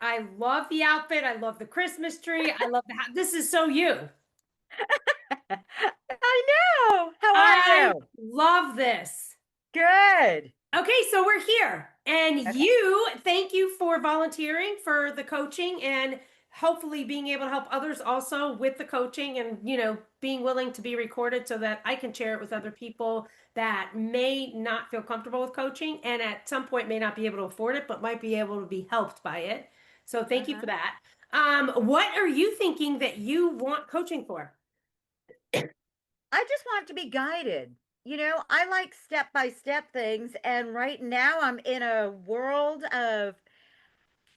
I love the outfit. I love the Christmas tree. I love the house. This is so you. I know. How are I you? love this. Good. Okay, so we're here. And Okay. thank you for volunteering for the coaching and hopefully being able to help others also with the coaching and, being willing to be recorded so that I can share it with other people that may not feel comfortable with coaching and at some point may not be able to afford it, but might be able to be helped by it. So thank you Uh-huh. for that. What are you thinking that you want coaching for? I just want to be guided. I like step by step things, and right now I'm in a world of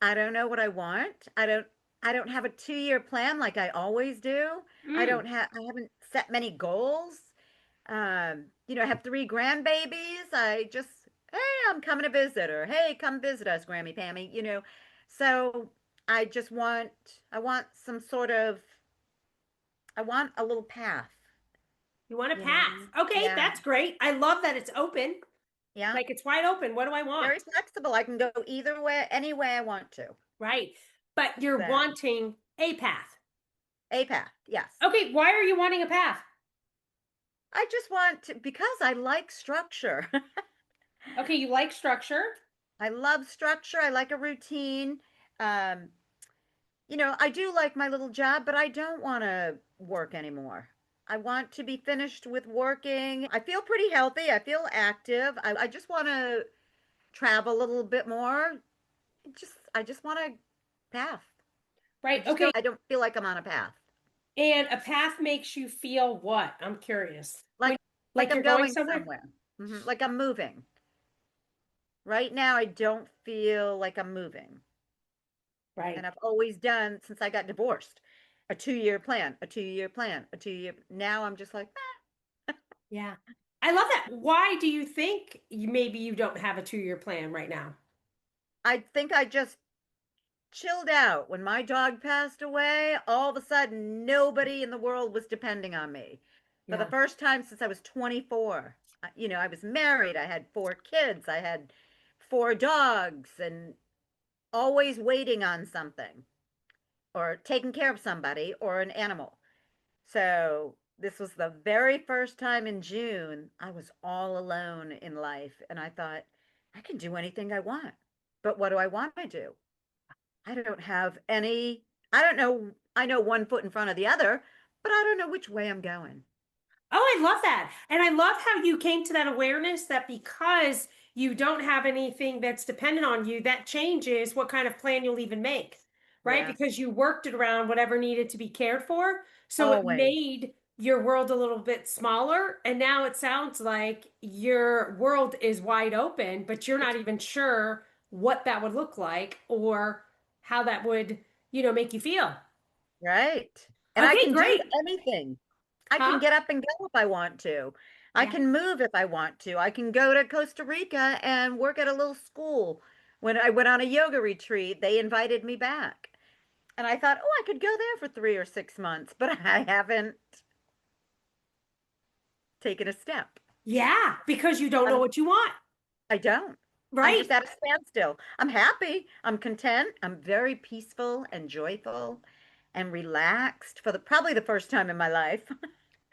I don't know what I want. I don't have a 2-year plan like I always do. Mm, I haven't set many goals. I have 3 grandbabies. Hey, I'm coming to visit, or hey, come visit us, Grammy Pammy. So I want some sort of, I want a little path, you want a you path. know? Okay, Yeah. that's great. I love that it's open. Yeah. Like it's wide open. What do I want? Very flexible. I can go either way, any way I want to. Right. But you're So, wanting a path. a path. Yes. Okay, why are you wanting a path? I just want to, because I like structure. Okay, you like structure. I love structure. I like a routine. Um, I do like my little job, but I don't want to work anymore. I want to be finished with working. I feel pretty healthy. I feel active. I just want to travel a little bit more. I just want a path. Right. Okay. I don't feel like I'm on a path. And a path makes you feel what? I'm curious. Like like Like I'm you're going going somewhere? somewhere. Like I'm moving. Right now I don't feel like I'm moving. And Right. I've always done since I got divorced. A 2-year plan, a 2-year plan, a 2-year. Now I'm just like, Yeah. I love that. Why do you think maybe you don't have a 2-year plan right now? I think I just chilled out. When my dog passed away, all of a sudden, nobody in the world was depending on me. For the Yeah. first time since I was 24, I was married, I had 4 kids, I had 4 dogs, and always waiting on something or taking care of somebody or an animal. So this was the very first time in June I was all alone in life. And I thought, I can do anything I want. But what do I want to do? I don't have any, I don't know. I know one foot in front of the other, but I don't know which way I'm going. Oh, I love that. And I love how you came to that awareness that because you don't have anything that's dependent on you, that changes what kind of plan you'll even make, right? Yeah, Because you worked it around whatever needed to be cared for. So it always. made your world a little bit smaller. And now it sounds like your world is wide open, but you're not It's even sure what that would look like or how that would, make you feel. right. And I Okay, can do great. anything. I can Huh? get up and go if I want to. I Yeah. can move if I want to. I can go to Costa Rica and work at a little school. When I went on a yoga retreat, they invited me back. And I thought, oh, I could go there for 3 or 6 months, but I haven't taken a step. Yeah, because you don't know I'm, what you want, I don't. I'm right? just at a standstill. I'm happy. I'm content. I'm very peaceful and joyful and relaxed for probably the first time in my life.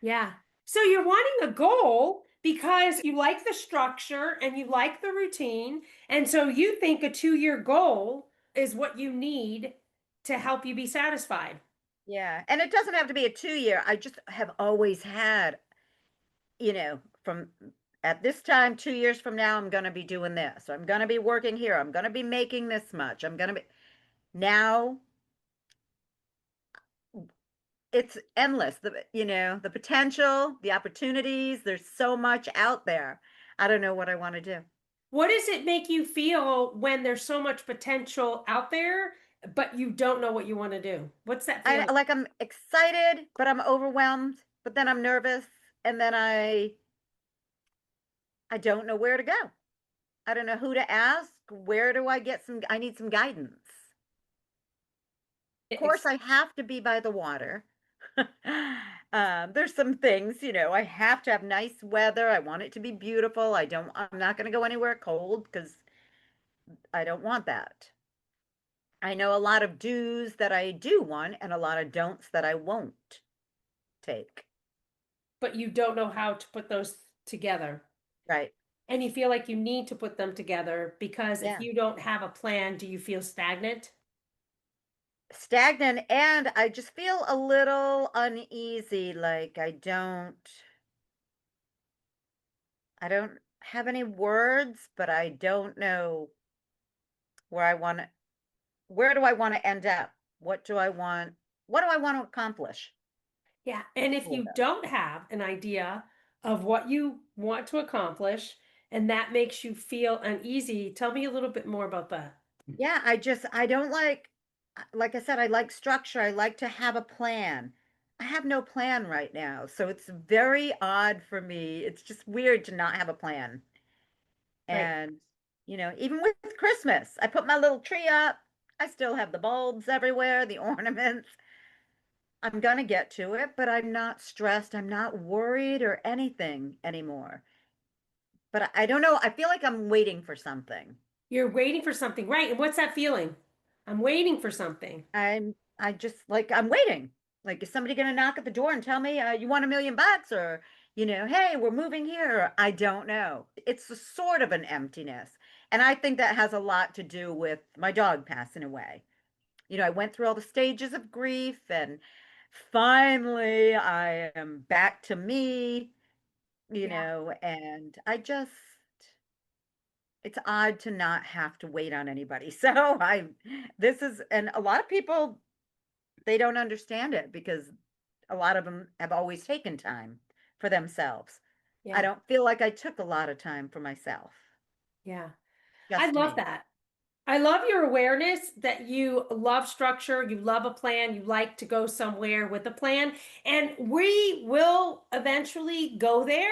Yeah. So you're wanting a goal because you like the structure and you like the routine. And so you think a 2-year goal is what you need to help you be satisfied. Yeah. And it doesn't have to be a 2-year. I just have always had, from at this time, 2 years from now, I'm going to be doing this. I'm going to be working here. I'm going to be making this much. I'm going to be now. It's endless. The potential, the opportunities. There's so much out there. I don't know what I want to do. What does it make you feel when there's so much potential out there, but you don't know what you want to do? What's that feeling? I'm excited, but I'm overwhelmed, but then I'm nervous, and then I don't know where to go. I don't know who to ask. Where do I get I need some guidance. Of course, Ex- I have to be by the water. There's some things, I have to have nice weather. I want it to be beautiful. I'm not going to go anywhere cold because I don't want that. I know a lot of do's that I do want and a lot of don'ts that I won't take. but you don't know how to put those together. Right. And you feel like you need to put them together because if Yeah. you don't have a plan, do you feel stagnant? Stagnant, and I just feel a little uneasy, like I don't have any words, but I don't know where I want to, where do I want to end up? What do I want to accomplish? Yeah. And if With you it? don't have an idea of what you want to accomplish and that makes you feel uneasy, tell me a little bit more about that. Yeah, I don't like I said, I like structure. I like to have a plan. I have no plan right now, so it's very odd for me. It's just weird to not have a plan. Right. And, even with Christmas, I put my little tree up. I still have the bulbs everywhere, the ornaments. I'm gonna get to it, but I'm not stressed. I'm not worried or anything anymore. But I don't know. I feel like I'm waiting for something. You're waiting for something, right? And what's that feeling? I'm waiting for something. I just like I'm waiting. Like, is somebody gonna knock at the door and tell me you want $1 million, or hey, we're moving here? I don't know. It's a sort of an emptiness, and I think that has a lot to do with my dog passing away. I went through all the stages of grief, and finally I am back to me. Yeah. And it's odd to not have to wait on anybody. So this is, and a lot of people, they don't understand it because a lot of them have always taken time for themselves. I Yeah. don't feel like I took a lot of time for myself, Yeah. I just love me. that. I love your awareness that you love structure, you love a plan, you like to go somewhere with a plan, and we will eventually go there.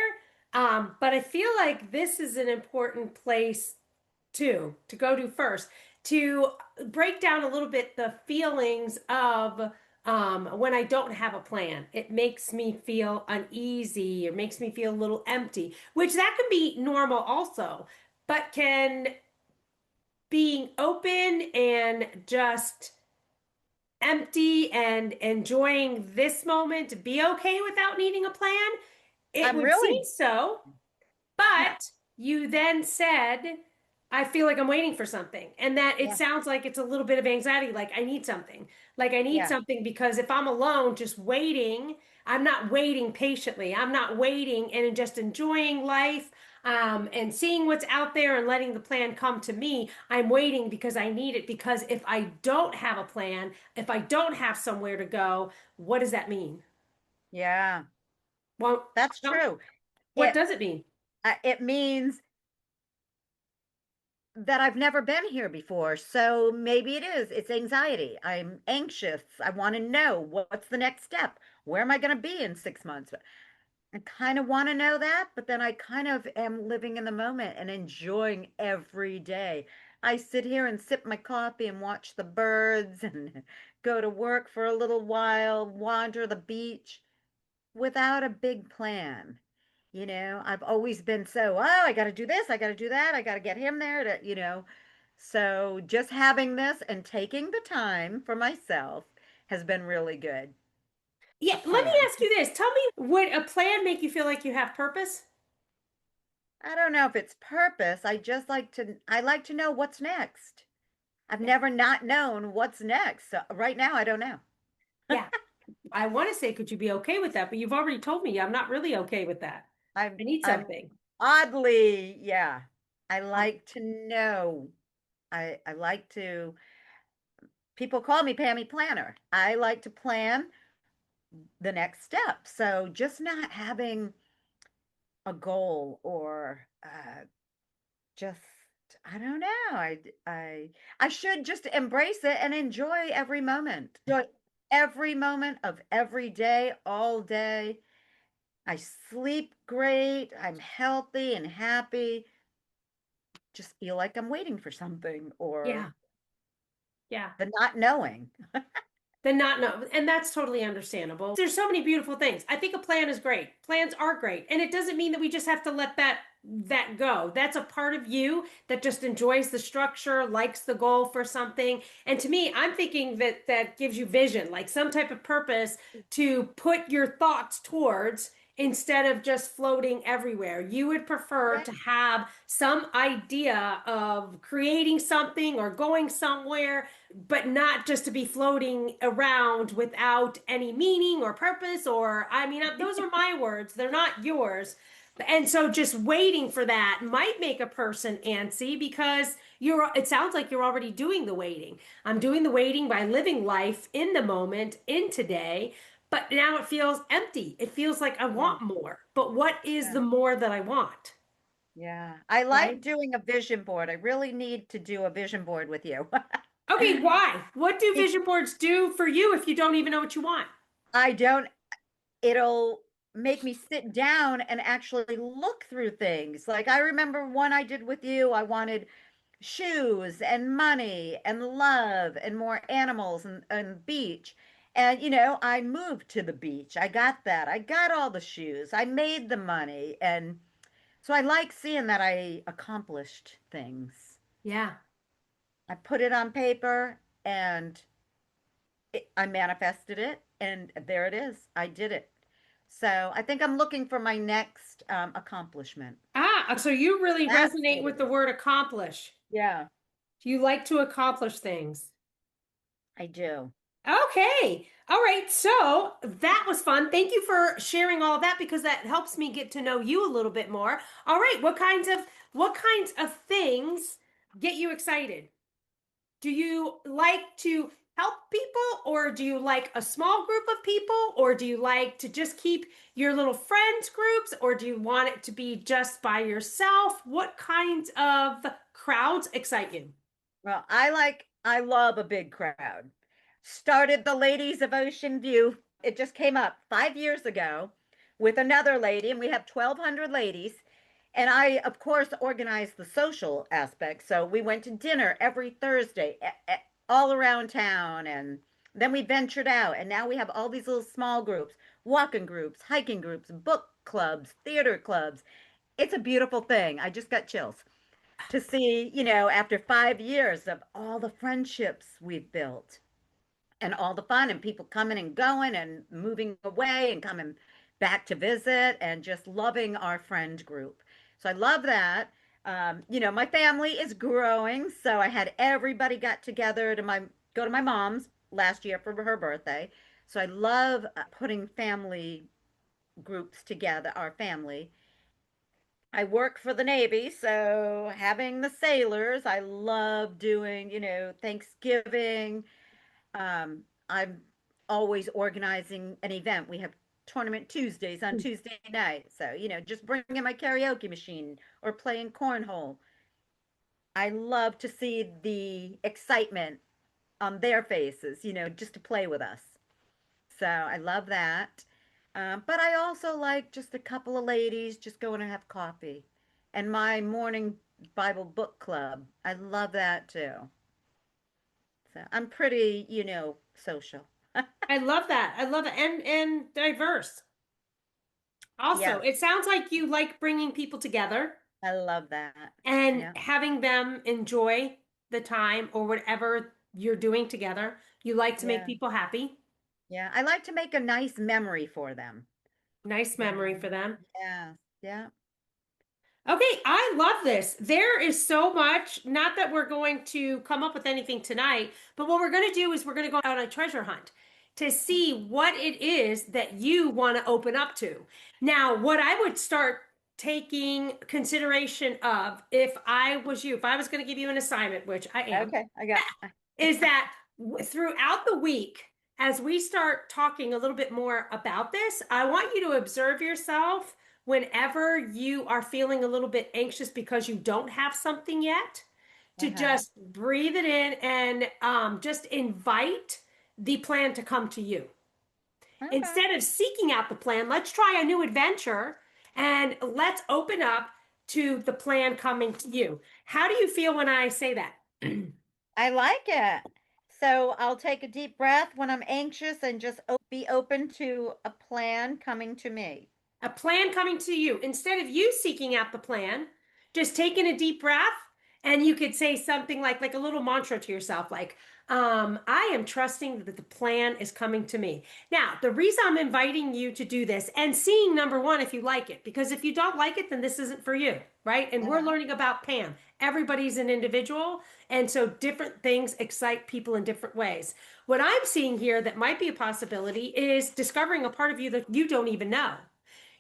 But I feel like this is an important place to go to first, to break down a little bit the feelings of when I don't have a plan. It makes me feel uneasy or makes me feel a little empty, which that can be normal also, but can being open and just empty and enjoying this moment be okay without needing a plan? It I'm would seem really, so, yeah, but you then said, I feel like I'm waiting for something. And that it yeah, sounds like it's a little bit of anxiety, like I need something. Like I need yeah, something because if I'm alone, just waiting, I'm not waiting patiently. I'm not waiting and just enjoying life and seeing what's out there and letting the plan come to me. I'm waiting because I need it. Because if I don't have a plan, if I don't have somewhere to go, what does that mean? yeah. Well, That's no, true. what It does it mean? it means that I've never been here before. So maybe it is. It's anxiety. I'm anxious. I want to know what's the next step. Where am I going to be in 6 months? I kind of want to know that, but then I kind of am living in the moment and enjoying every day. I sit here and sip my coffee and watch the birds and go to work for a little while, wander the beach without a big plan. I've always been so, oh, I got to do this, I got to do that, I got to get him there to. So just having this and taking the time for myself has been really good. Yeah, A let me plan. ask you this. Tell me, would a plan make you feel like you have purpose? I don't know if it's purpose. I like to know what's next. I've Yeah. never not known what's next. So right now, I don't know. Yeah. I want to say, could you be okay with that? But you've already told me I'm not really okay with that. I need I'm something. oddly, yeah. I Um, like to know. I like to, people call me Pammy Planner. I like to plan the next step. So just not having a goal or just I don't know. I should just embrace it and enjoy every moment. Enjoy every moment of every day, all day. I sleep great. I'm healthy and happy. Just feel like I'm waiting for something or yeah. Yeah. the not knowing. Then not know. And that's totally understandable. There's so many beautiful things. I think a plan is great. Plans are great. And it doesn't mean that we just have to let that that go. That's a part of you that just enjoys the structure, likes the goal for something. And to me, I'm thinking that that gives you vision, like some type of purpose to put your thoughts towards instead of just floating everywhere. You would prefer Yeah. to have some idea of creating something or going somewhere, but not just to be floating around without any meaning or purpose. Or, I mean, those are my words, they're not yours. And so just waiting for that might make a person antsy because it sounds like you're already doing the waiting. I'm doing the waiting by living life in the moment, in today, but now it feels empty. It feels like I Yeah. want more. But what is Yeah. the more that I want? Yeah. I Right? like doing a vision board. I really need to do a vision board with you. Okay, why? What do Be- vision boards do for you if you don't even know what you want? I don't, it'll make me sit down and actually look through things. Like I remember one I did with you, I wanted shoes and money and love and more animals and beach. And, I moved to the beach. I got that. I got all the shoes. I made the money. And so I like seeing that I accomplished things. Yeah. I put it on paper and I manifested it. And there it is. I did it. So I think I'm looking for my next accomplishment. Ah, so you really That's resonate what it with the is. word accomplish. Yeah, You like to accomplish things. I do. Okay. All right. So that was fun. Thank you for sharing all of that because that helps me get to know you a little bit more. All right. What kinds of things get you excited? Do you like to help people or do you like a small group of people or do you like to just keep your little friends groups or do you want it to be just by yourself? What kinds of crowds excite you? Well, I love a big crowd. Started the Ladies of Ocean View. It just came up 5 years ago with another lady, and we have 1,200 ladies. And I, of course, organized the social aspect. So we went to dinner every Thursday all around town. And then we ventured out. And now we have all these little small groups, walking groups, hiking groups, book clubs, theater clubs. It's a beautiful thing. I just got chills to see, after 5 years of all the friendships we've built and all the fun and people coming and going and moving away and coming back to visit and just loving our friend group. So I love that. My family is growing, so I had everybody got together to go to my mom's last year for her birthday. So I love putting family groups together, our family. I work for the Navy, so having the sailors, I love doing, Thanksgiving. I'm always organizing an event. We have tournament Tuesdays on Tuesday night. So, just bringing my karaoke machine or playing cornhole. I love to see the excitement on their faces, just to play with us. So I love that. But I also like just a couple of ladies just going to have coffee. And my morning Bible book club. I love that too. So I'm pretty, social. I love that. I love it. And diverse. Also, Yes, it sounds like you like bringing people together I love that. and Yeah. having them enjoy the time or whatever you're doing together. You like to make Yeah. people happy. Yeah. I like to make a nice memory for them. Nice You memory know? for them. Yeah. Yeah. Okay, I love this. There is so much, not that we're going to come up with anything tonight, but what we're going to do is we're going to go on a treasure hunt to see what it is that you want to open up to. Now, what I would start taking consideration of if I was you, if I was going to give you an assignment, which I am, Okay. I got. is that throughout the week, as we start talking a little bit more about this, I want you to observe yourself whenever you are feeling a little bit anxious because you don't have something yet, to Uh-huh. just breathe it in and just invite the plan to come to you. Okay. Instead of seeking out the plan, let's try a new adventure and let's open up to the plan coming to you. How do you feel when I say that? I like it. So I'll take a deep breath when I'm anxious and just be open to a plan coming to me. A plan coming to you. Instead of you seeking out the plan, just taking a deep breath, and you could say something like a little mantra to yourself, like, I am trusting that the plan is coming to me. Now, the reason I'm inviting you to do this and seeing number one, if you like it, because if you don't like it, then this isn't for you, right? And we're Uh-huh. learning about Pam. Everybody's an individual. And so different things excite people in different ways. What I'm seeing here that might be a possibility is discovering a part of you that you don't even know.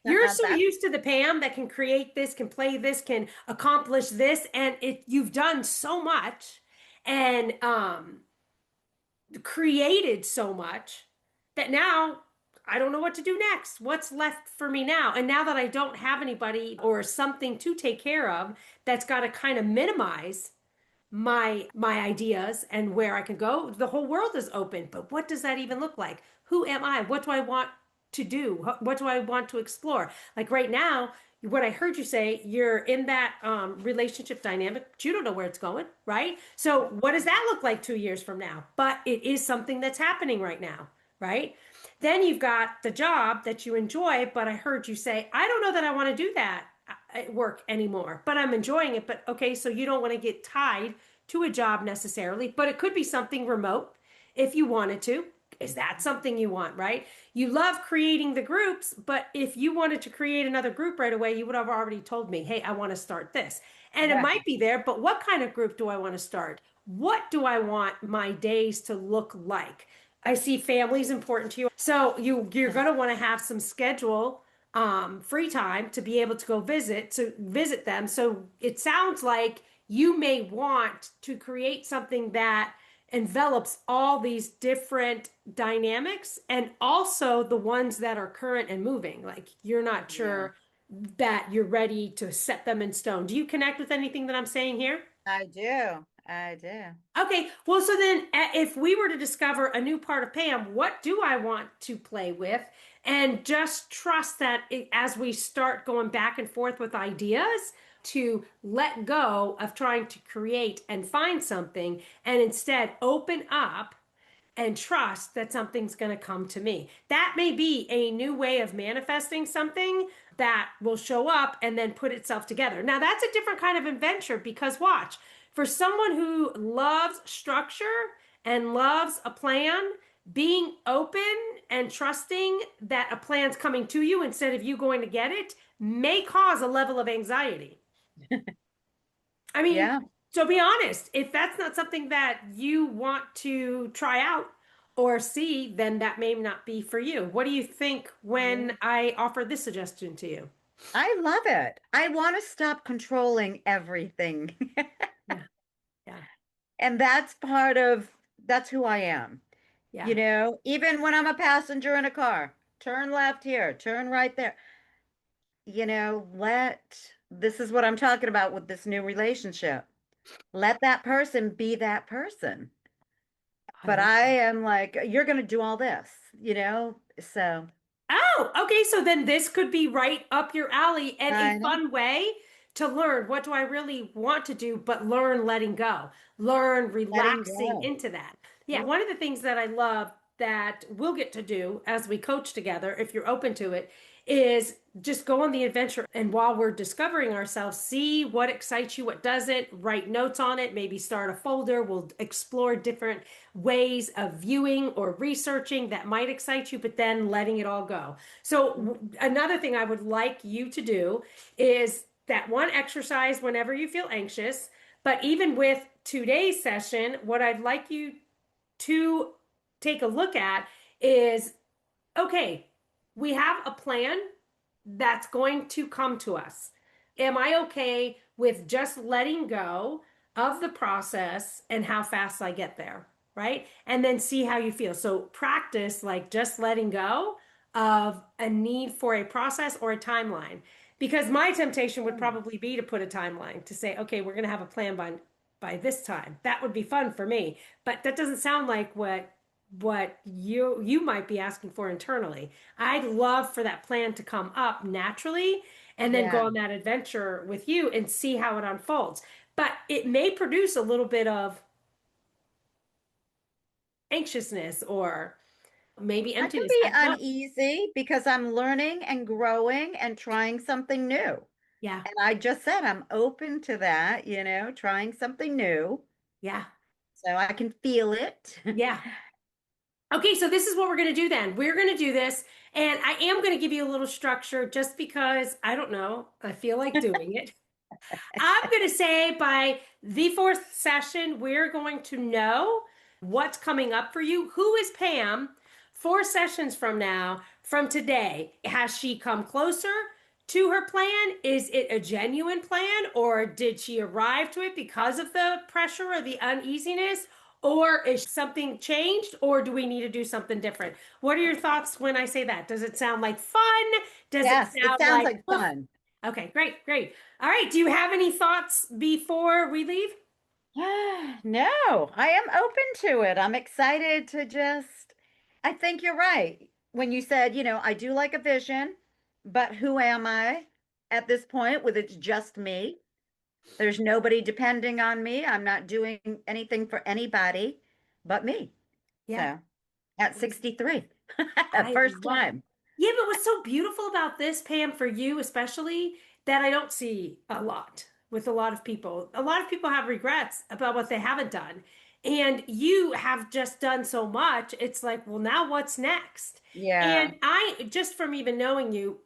You're so That's used to the Pam that can create this, can play this, can accomplish this, and you've done so much and created so much that now I don't know what to do next. What's left for me now? And now that I don't have anybody or something to take care of, that's got to kind of minimize my ideas and where I can go. The whole world is open, but what does that even look like? Who am I? What do I want to do? What do I want to explore? Like right now, what I heard you say, you're in that relationship dynamic, but you don't know where it's going, right? So what does that look like 2 years from now? But it is something that's happening right now, right? Then you've got the job that you enjoy, but I heard you say, I don't know that I want to do that at work anymore, but I'm enjoying it. But okay, so you don't want to get tied to a job necessarily, but it could be something remote if you wanted to. Is that something you want, right? You love creating the groups, but if you wanted to create another group right away, you would have already told me, hey, I want to start this. And it right. might be there, but what kind of group do I want to start? What do I want my days to look like? I see family's important to you. So you're going to want to have some schedule free time to be able to visit them. So it sounds like you may want to create something that envelops all these different dynamics and also the ones that are current and moving. Like you're not Yeah, sure that you're ready to set them in stone. Do you connect with anything that I'm saying here? I do. I do. Okay, well, so then if we were to discover a new part of Pam, what do I want to play with? And just trust that as we start going back and forth with ideas, to let go of trying to create and find something and instead open up and trust that something's going to come to me. That may be a new way of manifesting something that will show up and then put itself together. Now, that's a different kind of adventure because, watch, for someone who loves structure and loves a plan, being open and trusting that a plan's coming to you instead of you going to get it may cause a level of anxiety. I mean, Yeah. so be honest. If that's not something that you want to try out or see, then that may not be for you. What do you think Yeah. when I offer this suggestion to you? I love it. I want to stop controlling everything. Yeah, yeah, And that's who I am. yeah. Even when I'm a passenger in a car, turn left here, turn right there. This is what I'm talking about with this new relationship. Let that person be that person. I But love I that. am like, you're going to do all this, So Oh, okay. So then this could be right up your alley and a I know. fun way to learn what do I really want to do, but learn letting go, learn Letting relaxing go. into that. Yeah. One of the things that I love that we'll get to do as we coach together, if you're open to it, is just go on the adventure. And while we're discovering ourselves, see what excites you, what doesn't, write notes on it, maybe start a folder. We'll explore different ways of viewing or researching that might excite you, but then letting it all go. So, another thing I would like you to do is that one exercise whenever you feel anxious, but even with today's session, what I'd like you to take a look at is okay, we have a plan that's going to come to us. Am I okay with just letting go of the process and how fast I get there? Right. And then see how you feel. So practice like just letting go of a need for a process or a timeline. Because my temptation would Mm. probably be to put a timeline to say, okay, we're going to have a plan by this time. That would be fun for me. But that doesn't sound like what you might be asking for internally. I'd love for that plan to come up naturally and then go Yeah. on that adventure with you and see how it unfolds. But it may produce a little bit of anxiousness or maybe I can emptiness. be I don't know. uneasy because I'm learning and growing and trying something new. Yeah. And I just said I'm open to that, trying something new. Yeah. So I can feel it. Yeah. Okay, so this is what we're going to do then. We're going to do this, and I am going to give you a little structure just because I don't know. I feel like doing it. I'm going to say by the fourth session, we're going to know what's coming up for you. Who is Pam 4 sessions from now, from today? Has she come closer to her plan? Is it a genuine plan, or did she arrive to it because of the pressure or the uneasiness? Or is something changed, or do we need to do something different? What are your thoughts when I say that? Does it sound like fun? Does it Yes, it sound sounds like, like "Oof"? fun. Okay, great, great. All right. Do you have any thoughts before we leave? No, I am open to it. I'm excited to just, I think you're right. When you said, I do like a vision, but who am I at this point with it's just me? There's nobody depending on me. I'm not doing anything for anybody but me. Yeah, So at 63, I first love it. time. Yeah, but what's so beautiful about this, Pam, for you especially, that I don't see a lot with a lot of people. A lot of people have regrets about what they haven't done. And you have just done so much. It's like, well, now what's next? Yeah. And I, just from even knowing you,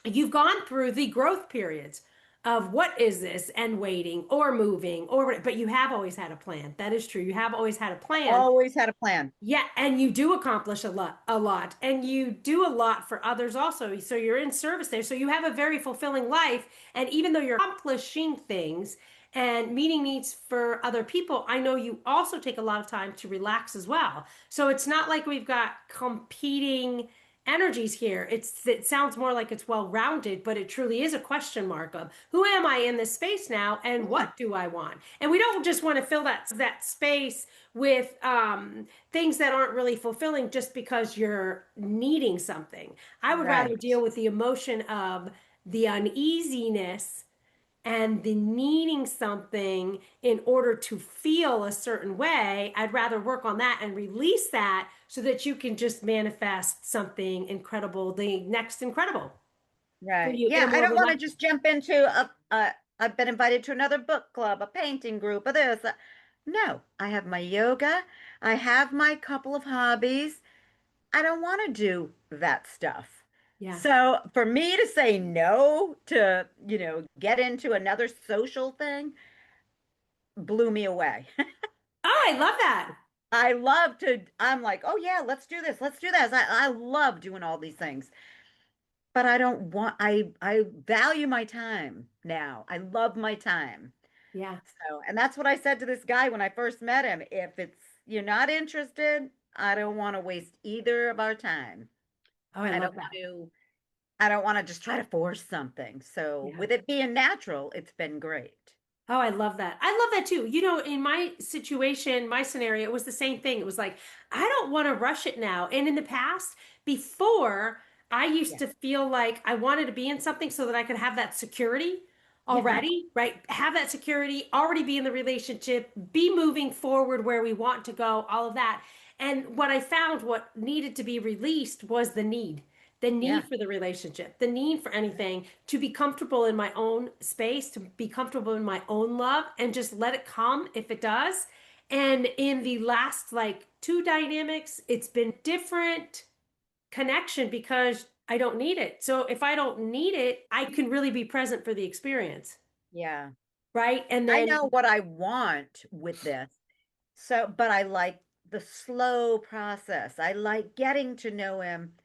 you've gone through the growth periods of what is this and waiting or moving or but you have always had a plan. That is true. You have always had a plan. Always had a plan. Yeah, and you do accomplish a lot, and you do a lot for others also. So you're in service there. So you have a very fulfilling life, and even though you're accomplishing things and meeting needs for other people, I know you also take a lot of time to relax as well. So it's not like we've got competing energies here. It sounds more like it's well-rounded, but it truly is a question mark of who am I in this space now and Yeah. what do I want? And we don't just want to fill that space with things that aren't really fulfilling just because you're needing something. I would rather Right. deal with the emotion of the uneasiness and the needing something in order to feel a certain way. I'd rather work on that and release that so that you can just manifest something incredible, the next incredible for Right. you in a Yeah, I more don't want to relaxed. just jump into I've been invited to another book club, a painting group, or this. No, I have my yoga. I have my couple of hobbies. I don't want to do that stuff. Yeah. So for me to say no to, get into another social thing blew me away. Oh, I love that. I'm like, oh yeah, let's do this. Let's do this. I love doing all these things. But I don't want I value my time now. I love my time. Yeah. So, and that's what I said to this guy when I first met him. If it's you're not interested, I don't want to waste either of our time. Oh, I I love don't want that. to I don't want to just try to force something. So, Yeah. with it being natural, it's been great. Oh, I love that. I love that too. You know, in my situation, my scenario, it was the same thing. It was like, I don't want to rush it now. And in the past, before, I used Yeah. to feel like I wanted to be in something so that I could have that security Yeah. already, right? Have that security, already be in the relationship, be moving forward where we want to go, all of that. And what I found, what needed to be released was the Yeah. need for the relationship, the need for anything, to be comfortable in my own space, to be comfortable in my own love, and just let it come if it does. And in the last like two dynamics, it's been different connection because I don't need it. So if I don't need it, I can really be present for the experience, Yeah. right? And I then, know what I want with this. So, but I like the slow process. I like getting to know him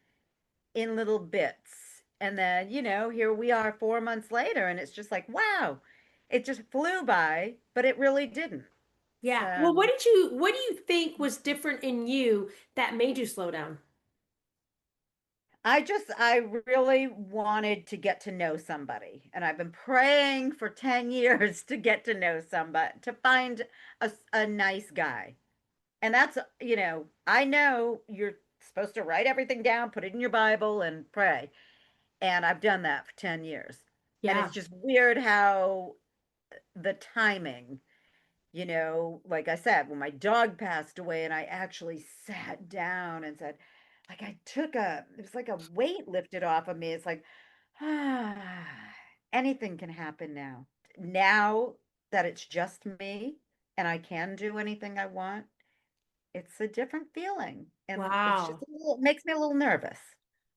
in little bits. And then, here we are 4 months later, and it's just like, wow, it just flew by, but it really didn't. yeah. Well, So what do you think was different in you that made you slow down? I really wanted to get to know somebody. And I've been praying for 10 years to get to know somebody, to find a nice guy. And that's, I know you're supposed to write everything down, put it in your Bible, and pray. And I've done that for 10 years. And Yeah. it's just weird how the timing, like I said, when my dog passed away and I actually sat down and said, like it was like a weight lifted off of me. It's like, ah, anything can happen now. Now that it's just me and I can do anything I want, it's a different feeling. And it's just Wow. it makes me a little nervous.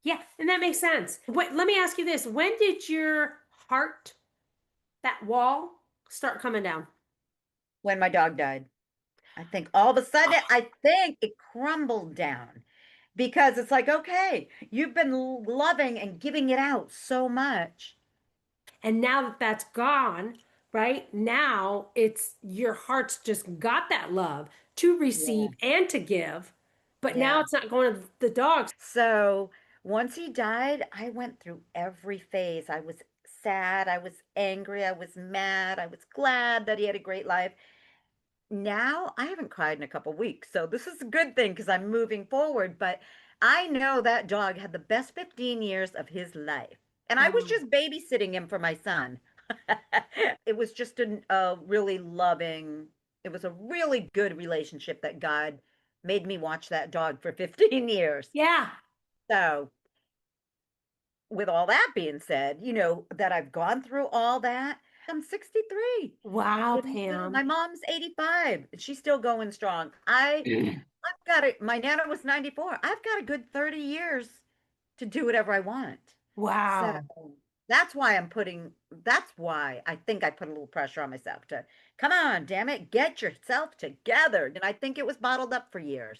Yeah, and that makes sense. Let me ask you this. When did your heart, that wall, start coming down? When my dog died, I think all of a sudden, I think it crumbled down because it's like, okay, you've been loving and giving it out so much. And now that that's gone, right? Now it's your heart's just got that love to Yeah. receive and to give, but now Yeah. it's not going to the dogs. So once he died, I went through every phase. I was sad, I was angry, I was mad, I was glad that he had a great life. Now I haven't cried in a couple weeks, so this is a good thing because I'm moving forward. But I know that dog had the best 15 years of his life, and I was Oh, just babysitting him for my son. It was just a really loving, it was a really good relationship that God made me watch that dog for 15 years. yeah. So with all that being said, that I've gone through all that. I'm 63. Wow, Pam. My mom's 85. And she's still going strong. I've got it. My nana was 94. I've got a good 30 years to do whatever I want. So Wow. that's why I think I put a little pressure on myself to come on, damn it, get yourself together. And I think it was bottled up for years.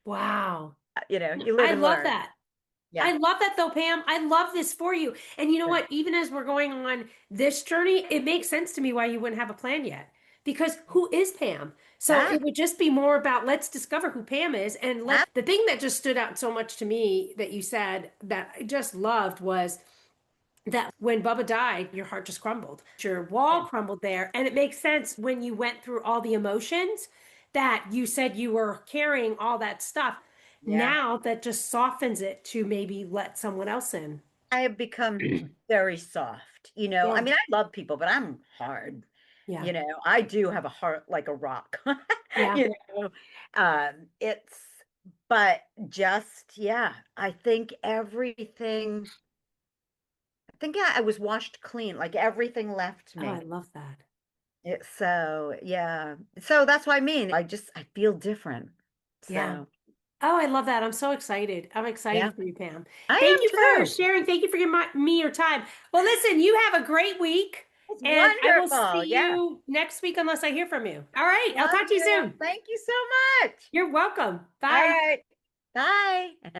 Wow. You live I and love learn. that. Yeah. I love that though, Pam. I love this for you. And you know Good. what? Even as we're going on this journey, it makes sense to me why you wouldn't have a plan yet. Because who is Pam? So Yeah. it would just be more about let's discover who Pam is. And Yeah. the thing that just stood out so much to me that you said that I just loved was that when Bubba died, your heart just crumbled. Your Yeah. wall crumbled there. And it makes sense when you went through all the emotions that you said you were carrying all that stuff. Yeah. Now that just softens it to maybe let someone else in. I have become very soft. I Yeah. mean, I love people, but I'm hard. Yeah. I do have a heart like a rock. Yeah. You know, it's, but just, yeah, I think I was washed clean, like everything left Oh, I me. love that. So, yeah. So that's what I mean. I feel different. Yeah. So, Oh, I love that. I'm so excited. I'm yeah, excited for you, Pam. I Thank am you for too. sharing. Thank you for giving me your time. Well, listen, you have a great week, It's and I will wonderful. see Yeah. you next week unless I hear from you. All right. I'll Love talk to you you. soon. Thank you so much. You're welcome. All Bye. right. Bye.